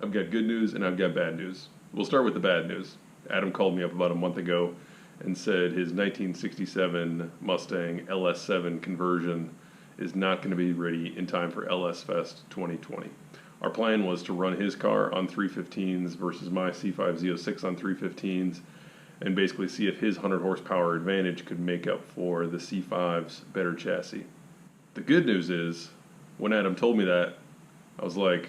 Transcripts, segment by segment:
I've got good news and I've got bad news. We'll start with the bad news. Adam called me up about a month ago and said his 1967 Mustang LS7 conversion is not going to be ready in time for LS Fest 2020. Our plan was to run his car on 315s versus my C5 Z06 on 315s and basically see if his 100 horsepower advantage could make up for the C5's better chassis. The good news is, when Adam told me that, I was like,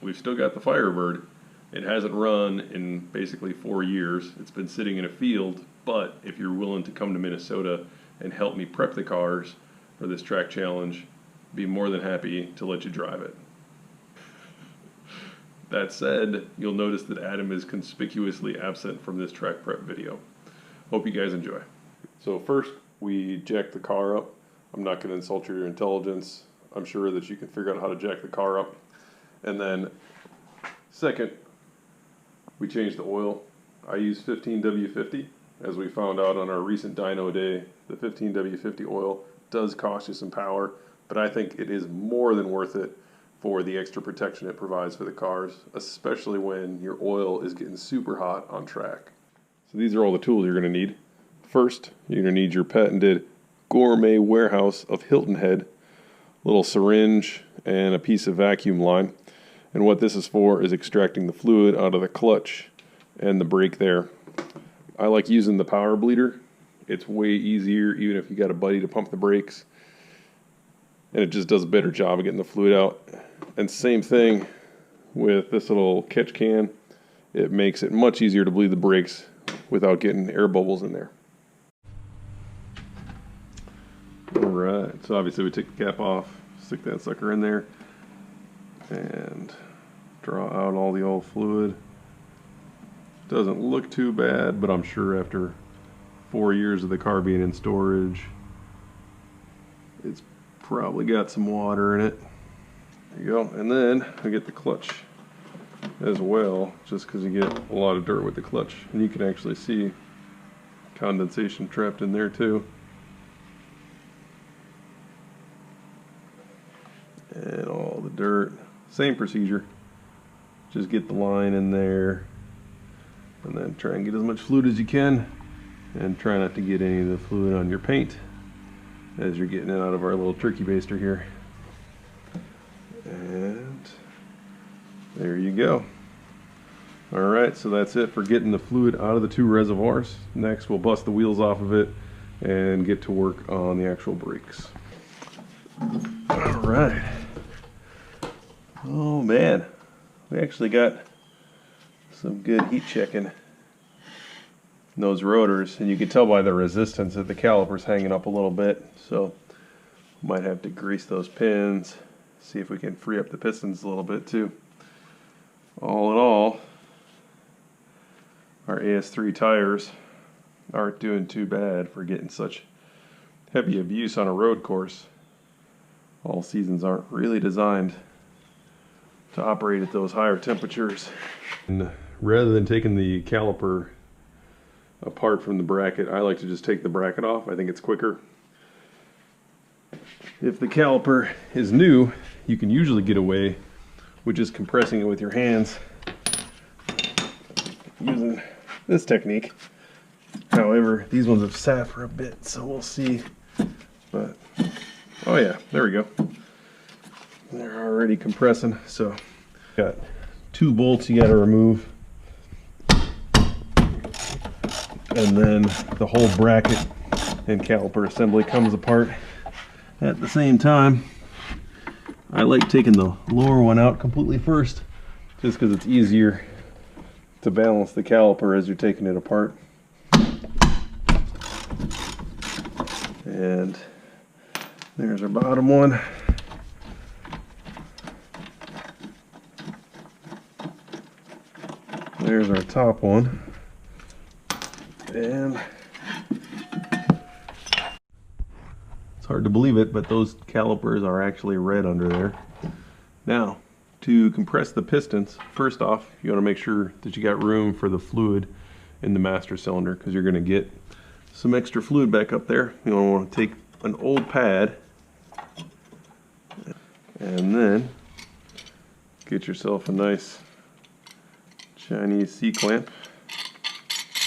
we've still got the Firebird. It hasn't run in basically 4 years. It's been sitting in a field, but if you're willing to come to Minnesota and help me prep the cars for this track challenge, I'd be more than happy to let you drive it. That said, you'll notice that Adam is conspicuously absent from this track prep video. Hope you guys enjoy. So first, we jack the car up. I'm not going to insult your intelligence. I'm sure that you can figure out how to jack the car up. And then, second, we change the oil. I use 15W50. As we found out on our recent dyno day, the 15W50 oil does cost you some power, but I think it is more than worth it for the extra protection it provides for the cars, especially when your oil is getting super hot on track. So these are all the tools you're going to need. First, you're going to need your patented gourmet warehouse of Hilton head, little syringe, and a piece of vacuum line. And what this is for is extracting the fluid out of the clutch and the brake there. I like using the power bleeder. It's way easier even if you got a buddy to pump the brakes. And it just does a better job of getting the fluid out. And same thing with this little catch can. It makes it much easier to bleed the brakes without getting air bubbles in there. Alright, so obviously we take the cap off, stick that sucker in there, and draw out all the old fluid. Doesn't look too bad, but I'm sure after 4 years of the car being in storage, it's probably got some water in it. There you go. And then we get the clutch as well, just because you get a lot of dirt with the clutch. And you can actually see condensation trapped in there too. And all the dirt. Same procedure. Just get the line in there and then try and get as much fluid as you can, and try not to get any of the fluid on your paint as you're getting it out of our little turkey baster here. And there you go. Alright, so that's it for getting the fluid out of the two reservoirs. Next, we'll bust the wheels off of it and get to work on the actual brakes. Alright. Oh man, we actually got some good heat checking in those rotors, and you can tell by the resistance that the caliper's hanging up a little bit, so might have to grease those pins, see if we can free up the pistons a little bit too. All in all, our AS3 tires aren't doing too bad for getting such heavy abuse on a road course. All seasons aren't really designed to operate at those higher temperatures. And rather than taking the caliper apart from the bracket, I like to just take the bracket off. I think it's quicker. If the caliper is new, you can usually get away with just compressing it with your hands using this technique. However, these ones have sat for a bit, so we'll see. But oh yeah, there we go. They're already compressing. So got 2 bolts you got to remove, and then the whole bracket and caliper assembly comes apart at the same time. I like taking the lower one out completely first, just because it's easier to balance the caliper as you're taking it apart. And there's our bottom one. There's our top one. And it's hard to believe it, but those calipers are actually red under there. Now, to compress the pistons, first off, you want to make sure that you got room for the fluid in the master cylinder, because you're going to get some extra fluid back up there. You want to take an old pad and then get yourself a nice Chinese C-clamp.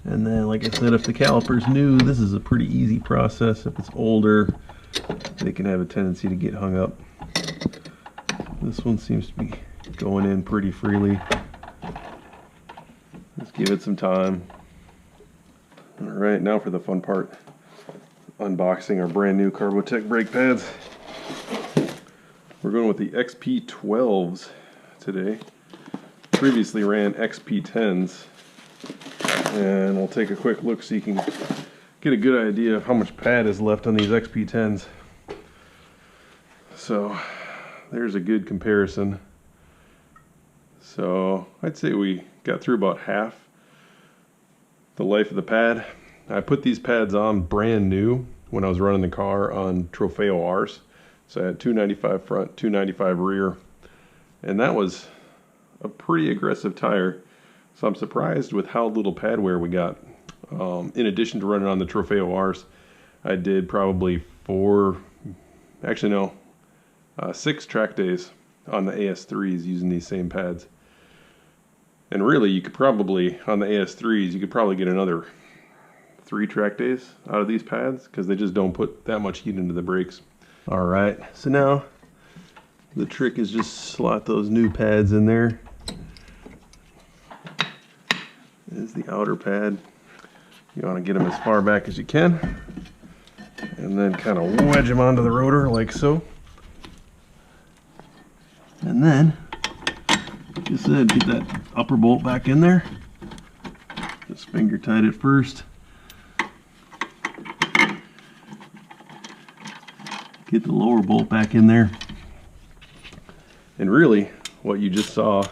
And then, like I said, if the caliper's new, this is a pretty easy process. If it's older, they can have a tendency to get hung up. This one seems to be going in pretty freely. Let's give it some time. Alright, now for the fun part. Unboxing our brand new Carbotec brake pads. We're going with the XP12s today. Previously ran XP10s. And we'll take a quick look so you can get a good idea of how much pad is left on these XP10s. So there's a good comparison. So I'd say we got through about half the life of the pad. I put these pads on brand new when I was running the car on Trofeo R's. So I had 295 front, 295 rear, and that was a pretty aggressive tire. So I'm surprised with how little pad wear we got. In addition to running on the Trofeo R's, I did probably 6 track days on the AS3s using these same pads. And really, you could probably, on the AS3s, you could probably get another 3 track days out of these pads because they just don't put that much heat into the brakes. All right, so now the trick is just slot those new pads in there. There's the outer pad. You want to get them as far back as you can, and then kind of wedge them onto the rotor like so. And then, like I said, get that upper bolt back in there. Just finger tight it first. Get the lower bolt back in there. And really, what you just saw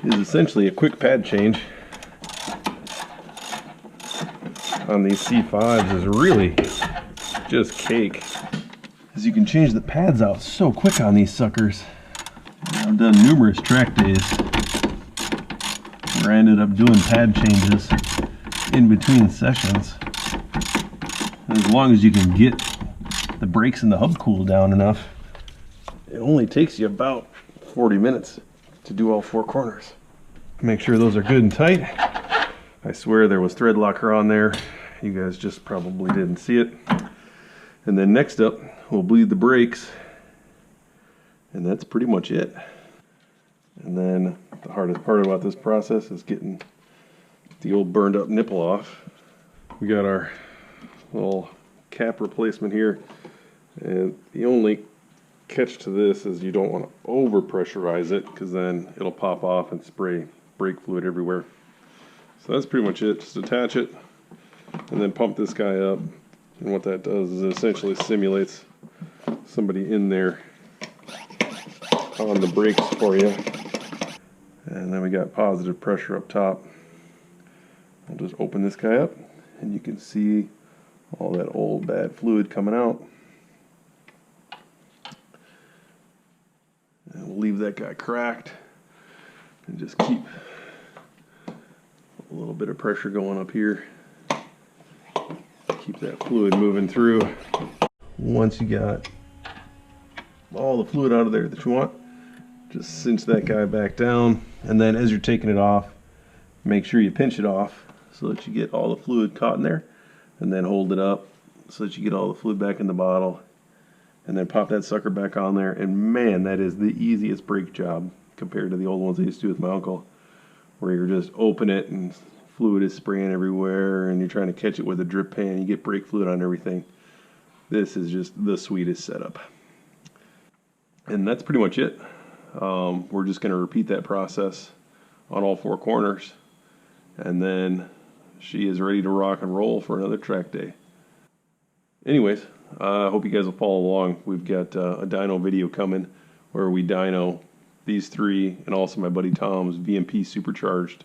is essentially a quick pad change on these C5s is really just cake. As you can change the pads out so quick on these suckers. I've done numerous track days where I ended up doing pad changes in between sessions. And as long as you can get the brakes and the hub cooled down enough, it only takes you about 40 minutes to do all 4 corners. Make sure those are good and tight. I swear there was thread locker on there. You guys just probably didn't see it. And then next up, we'll bleed the brakes. And that's pretty much it. And then the hardest part about this process is getting the old burned up nipple off. We got our little cap replacement here. And the only catch to this is you don't want to over pressurize it because then it'll pop off and spray brake fluid everywhere. So that's pretty much it. Just attach it and then pump this guy up. And what that does is it essentially simulates somebody in there on the brakes for you. And then we got positive pressure up top. I'll just open this guy up and you can see all that old bad fluid coming out. And we'll leave that guy cracked and just keep a little bit of pressure going up here. Keep that fluid moving through. Once you got all the fluid out of there that you want, just cinch that guy back down, and then as you're taking it off, make sure you pinch it off so that you get all the fluid caught in there, and then hold it up so that you get all the fluid back in the bottle, and then pop that sucker back on there. And man, that is the easiest brake job compared to the old ones I used to do with my uncle, where you're just open it and fluid is spraying everywhere and you're trying to catch it with a drip pan. You get brake fluid on everything. This is just the sweetest setup. And that's pretty much it. We're just going to repeat that process on all 4 corners, and then she is ready to rock and roll for another track day. Anyways, I hope you guys will follow along. We've got a dyno video coming where we dyno these 3 and also my buddy Tom's VMP supercharged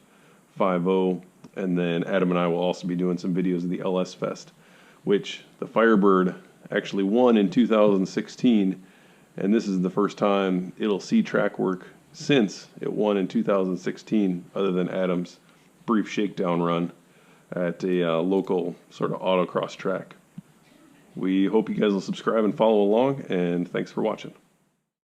5.0, and then Adam and I will also be doing some videos of the LS Fest, which the Firebird actually won in 2016, and this is the first time it'll see track work since it won in 2016, other than Adam's brief shakedown run at a local sort of autocross track. We hope you guys will subscribe and follow along, and thanks for watching.